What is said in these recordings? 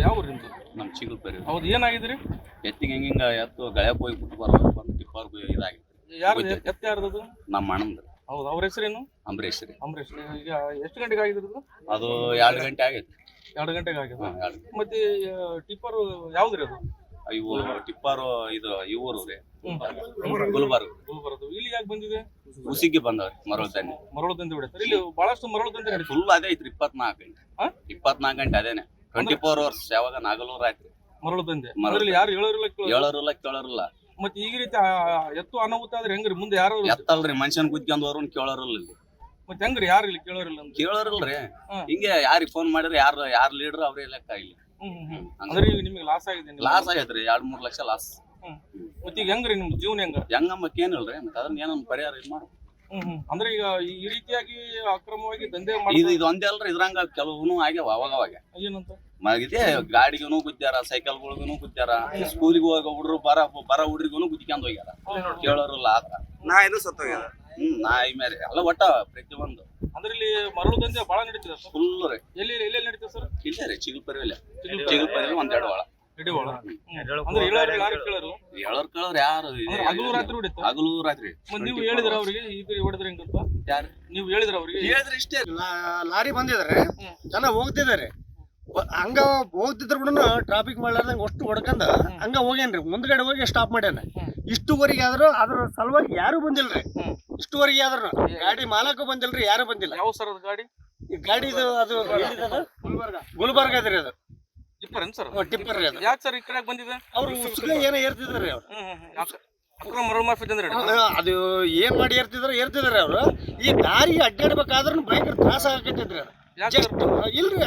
ಯಾವ ಊರು ನಿಮ್ದು? ನಮ್ಮ ಚಿಗುಲ್ಪರಿ ಹೌದು, ಏನಾಗಿದ್ರಿ? ಎತ್ತಿಗೆ ಹಿಂಗ ಎತ್ತು ಗಳಕ್ಕೆ ಹೋಗಿ ಬಿಟ್ಟು ಬರೋದು ಬಂದು ಟಿಪ್ಪರ್ ಇದಾಗಿತ್ತು. ಯಾರು ಎತ್ತ ಯಾರ್ದದು? ನಮ್ಮ ಅಣ್ಣಂದು. ಹೌದು, ಅವ್ರ ಹೆಸರೇನು? ಅಂಬರೀಶ್ ರೀ. ಅಂಬರೀಶ್. ಈಗ ಎಷ್ಟು ಗಂಟೆಗೆ ಆಗಿದ್ರು? ಅದು 2 ಗಂಟೆ ಆಗೈತಿ. 2 ಗಂಟೆಗೆ ಆಗಿದೆ. 2 ಗಂಟೆ. ಮತ್ತೆ ಟಿಪ್ಪರ್ ಯಾವ್ದ್ರಿ ಅದು? ಇವು ಟಿಪ್ಪರು ಇದು ಇವರು ರೀ ಗುಲ್ಬರ್ಗ. ಗುಲ್ಬರ್ಗ. ಇಲ್ಲಿ ಯಾಕೆ ಬಂದಿದೆ? ಉಸಿಗೆ ಬಂದವ್ರಿ ಮರಳು ತಂದೆ. ಮರಳು ತಂದೆ ಹೊಡಿತಾರೆ. ಇಲ್ಲಿ ಬಹಳಷ್ಟು ಮರಳು ತಂದೆ ನಡೀತದೆ. ಫುಲ್ ಅದೇ ಐತ್ರಿ 24 ಗಂಟೆ. 24 ಗಂಟೆ ಅದೇನೆ 24 ಅವರ್ಸ್. ಯಾವಾಗ ನಾಗಲೂರ್ ಆಯ್ತ್ರಿ ಮರಳು ತಂದೆ. ಅದ್ರಲ್ಲಿ ಯಾರು ಹೇಳೋರಿಲ್ಲ ಕೇಳೋರಿಲ್ಲ. ಮತ್ತೆ ಈಗ ರೀತಿ ಎತ್ತು ಅನಾಹುತ ಆದ್ರೆ ಹೆಂಗ್ರಿ? ಮುಂದೆ ಯಾರು ಎತ್ತಲ್ರಿ ಮನುಷ್ಯನ್ ಕುದ್ಕೊಂಡವ್ರು ಕೇಳೋರಿಲ್ಲ. ಮತ್ತೆ ಹೆಂಗ್ರಿ? ಯಾರು ಇಲ್ಲಿ ಕೇಳೋರಿಲ್ಲ ಅಂತ? ಕೇಳೋರಿಲ್ರಿ. ಹಿಂಗೆ ಯಾರಿಗೆ ಫೋನ್ ಮಾಡಿದ್ರೆ ಯಾರು ಲೀಡರ್ ಅವ್ರೇ ಲೆಕ್ಕ ಇಲ್ಲಿ. ಅಂದ್ರೆ ಈಗ ನಿಮಗೆ ಲಾಸ್ ಆಗಿದೆ? ಲಾಸ್ ಆಗೈತ್ರಿ. 2-3 ಲಕ್ಷ ಲಾಸ್. ಮತ್ತೆ ಈಗ ಹೆಂಗ್ರಿ ನಿಮ್ ಜೀವನ ಹೆಂಗಮ್ಮಕ್ ಏನಿಲ್ರಿ. ಮತ್ತೆ ಅದನ್ನ ಏನೊಂದು ಪರಿಹಾರ ಇದು ಮಾಡು. ಅಂದ್ರೆ ಈಗ ಈ ರೀತಿಯಾಗಿ ಅಕ್ರಮವಾಗಿ ದಂಧೆ ಇದು ಒಂದೇ ಅಲ್ರಿ. ಇದ್ರಂಗ ಕೆಲವು ಆಗ್ಯಾವ ಅವಾಗ. ಏನಂತ ಇದೆ ಗಾಡಿಗೂ ಗುದ್ದಾರ, ಸೈಕಲ್ಗಳಿಗೂ ಗುದ್ದಾರ, ಸ್ಕೂಲಿಗೆ ಹೋಗ ಹುಡ್ರು ಬರ ಹುಡ್ರಿಗೂ ಗುದ್ಕೊಂಡ್ ಹೋಗ್ಯಾರ. ಕೇಳೋರಿಲ್ಲ ಆತ. ನಾಯಿನೂ ಸತ್ತೋಗ್ಯಾರ. ನಾಯಿ ಮೇಲೆ ಎಲ್ಲ ಒಟ್ಟ ಪ್ರತಿಯೊಂದು. ಅಂದ್ರೆ ಇಲ್ಲಿ ಮರಳು ದಂಧೆ ಬಹಳ ನಡೀತದೆ. ಫುಲ್ ರೀ. ಎಲ್ಲಿ ನಡೀತದೆ ಸರ್? ಇಲ್ಲೇ ರೀ ಚಿಗುಲ್ಪರಿ. ಒಂದೆರಡು ಒಳ ಅಂದ್ರೆ ಯಾರು ಕೇಳೋರು? ಕೇಳೋರ್ ಯಾರು? ಹಗಲು ರಾತ್ರಿ ಹೊಡಿತಾರೆ. ಹಗಲು ರಾತ್ರಿ. ನೀವು ಹೇಳಿದ್ರ ಅವ್ರಿಗೆ ಈ ಹೊಡೆದ್ರೆ ಹೆಂಗಂತ? ಯಾರು ನೀವು ಹೇಳಿದ್ರ ಅವ್ರಿಗೆ? ಹೇಳಿದ್ರೆ ಇಷ್ಟೇ. ಲಾರಿ ಬಂದಿದ್ದಾರೆ, ಜನ ಹೋಗ್ತಿದ್ದಾರೆ. ಹಂಗ ಹೋಗ್ತಿದ್ರು ಕೂಡ ಟ್ರಾಫಿಕ್ ಮಾಡ್ಲಾರ್ದಂಗ ಅಷ್ಟು ಹೊಡ್ಕಂದ ಹಂಗ ಹೋಗ್ಯಾನ್ರಿ. ಮುಂದ್ಗಡೆ ಹೋಗಿ ಸ್ಟಾಪ್ ಮಾಡ್ಯಾನ. ಇಷ್ಟುವರೆಗೆ ಆದ್ರೂ ಅದ್ರ ಸಲುವಾಗಿ ಯಾರು ಬಂದಿಲ್ರಿ. ಇಷ್ಟುವರೆಗೆ ಆದ್ರೂ ಗಾಡಿ ಮಾಲಕ ಬಂದಿಲ್ರಿ, ಯಾರು ಬಂದಿಲ್ಲ. ಯಾವ ಸರ್ ಅದು ಗಾಡಿ? ಈ ಗಾಡಿದು ಅದು ಗುಲ್ಬರ್ಗ ಅದ್ರಿ. ಅದು ಟಿಪ್ಪರ್ ಸರ್? ಟಿಪ್ಪರ್ ರೀ ಅದು. ಯಾಕೆ ಸರ್ ಈ ಕಡೆ ಬಂದಿದೆ? ಅವ್ರು ಉಸುಗ ಏನೋ ಏರ್ತಿದ್ರಿ ಅವ್ರು. ಅಕ್ರಮ ಮರಳು ಮಾಫಿ ಅಂದ್ರೆ ಅದು ಏನ್ ಮಾಡಿ ಏರ್ತಿದಾರೆ ಅವ್ರು. ಈ ದಾರಿ ಅಡ್ಡಾಡ್ಬೇಕಾದ್ರೂ ಭಯಂಕರ ತ್ರಾಸ ಆಗತ್ತಿದ್ರಿ. ಅದು ಜಸ್ಟ್ ಇಲ್ರಿ,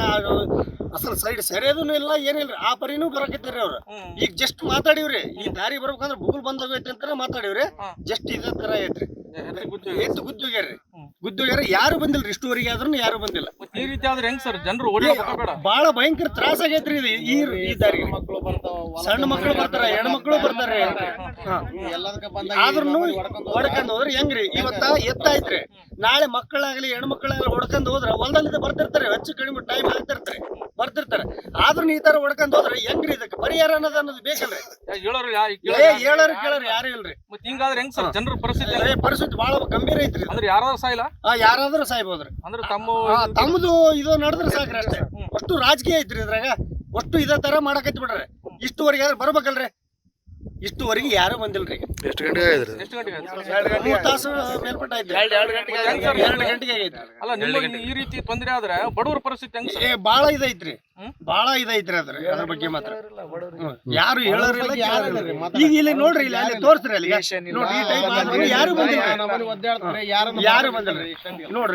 ಅಸಲ್ ಸೈಡ್ ಸರಿಯೋದೂ ಇಲ್ಲ, ಏನಿಲ್ರಿ. ಆ ಪರಿನೂ ಬರಕತ್ತಿರಿ ಅವ್ರು. ಈಗ ಜಸ್ಟ್ ಮಾತಾಡಿವ್ರಿ, ಈ ದಾರಿ ಬರ್ಬೇಕಂದ್ರೆ ಬುಗುಲ್ ಬಂದೋಗೈತಿ ಅಂತ ಮಾತಾಡಿವ್ರಿ. ಜಸ್ಟ್ ಇದೇ ತರ ಐತ್ರಿ. ಎತ್ತು ಗುದ್ದೋಗ್ಯಾರ, ಯಾರು ಬಂದಿಲ್ರಿ. ಇಷ್ಟುವರೆಗೆ ಆದ್ರೂ ಯಾರು ಬಂದಿಲ್ಲ. ಈ ರೀತಿ ಆದ್ರೆ ಹೆಂಗ್ ಸರ್? ಜನರು ಓಡಾಡಬೇಡ. ಬಹಳ ಭಯಂಕರ ತ್ರಾಸ ಆಗೈತ್ರಿ ಈ ದಾರಿ. ಸಣ್ಣ ಮಕ್ಕಳು ಬರ್ತಾರ, ಹೆಣ್ಮಕ್ಳು ಬರ್ತಾರೆ. ಆದ್ರೂ ಹೊಡ್ಕೊಂಡ್ ಹೋದ್ರೆ ಹೆಂಗ್ರಿ? ಇವತ್ತ ಎತ್ತಾಯ್ತ್ರಿ, ನಾಳೆ ಮಕ್ಕಳಾಗ್ಲಿ ಹೆಣ್ಮಕ್ಳಾಗ್ಲಿ ಹೊಡ್ಕೊಂಡ್ ಹೋದ್ರ ಹೊಲದಲ್ಲಿ ಬರ್ತಿರ್ತಾರೆ. ಹೆಚ್ಚು ಕಡಿಮೆ ಟೈಮ್ ಬರ್ತಿರ್ತಾರೆ. ಆದ್ರೂ ಈ ತರ ಹೊಡ್ಕೊಂಡ್ ಹೋದ್ರೆ ಹೆಂಗ್ರಿ? ಇದಕ್ಕೆ ಪರಿಹಾರ ಅನ್ನೋದು ಬೇಕಲ್ರಿ. ಹೇಳೋರು ಕೇಳೋರು ಯಾರು ಇಲ್ರಿ. ಮತ್ತೆ ಹಿಂಗಾದ್ರೆ ಹೆಂಗ್ ಸರ್? ಜನರ ಪರಿಸ್ಥಿತಿ ಬಹಳ ಗಂಭೀರ ಐತ್ರಿ. ಅಂದ್ರೆ ಯಾರಾದ್ರೂ ಸಾಯಿಲ್ಲ? ಯಾರಾದ್ರೂ ಸಾಯ್ಬೋದ್ರಿ. ಅಂದ್ರೆ ತಮ್ಮದು ಇದು ನಡೆದ್ರೆ ಸಾಕ್ರಿ ಅಷ್ಟೇ. ಅಷ್ಟು ರಾಜಕೀಯ ಐತ್ರಿ ಇದ್ರಾಗ. ಅಷ್ಟು ಇದೇ ತರ ಮಾಡಕತ್ತಿ ಬಿಡ್ರಿ. ಇಷ್ಟುವರೆಗೆ ಯಾರು ಬರ್ಬೇಕಲ್ರಿ? ಇಷ್ಟುವರೆಗೆ ಯಾರು ಬಂದಿಲ್ರಿ. ಎಷ್ಟು ಗಂಟೆಗೆ ಆಯ್ತು? 3 ತಾಸು ಮೇಲ್ಪಟ್ಟ ಐತ್ರಿ. 2 ಗಂಟೆಗೆ ಆಗೈತ್ರಿ. ಅಲ್ಲ, ನಿಮಗೆ ಈ ರೀತಿ ತೊಂದರೆ ಆದ್ರೆ ಬಡವರ ಪರಿಸ್ಥಿತಿ ಹೆಂಗ್? ಬಾಳ ಇದೈತ್ರಿ. ಅದ್ರ ಬಗ್ಗೆ ಮಾತ್ರ ಯಾರು ಹೇಳೋರಿಲ್ಲ. ಈಗ ಇಲ್ಲಿ ನೋಡ್ರಿ, ಇಲ್ಲಿ ಅಲ್ಲಿ ತೋರಿಸ್ರಿ. ಅಲ್ಲಿ ನೋಡ್ರಿ, ಈ ಟೈಪ್ ಯಾರು ಬಂದಿಲ್ಲ. ನೋಡ್ರಿ.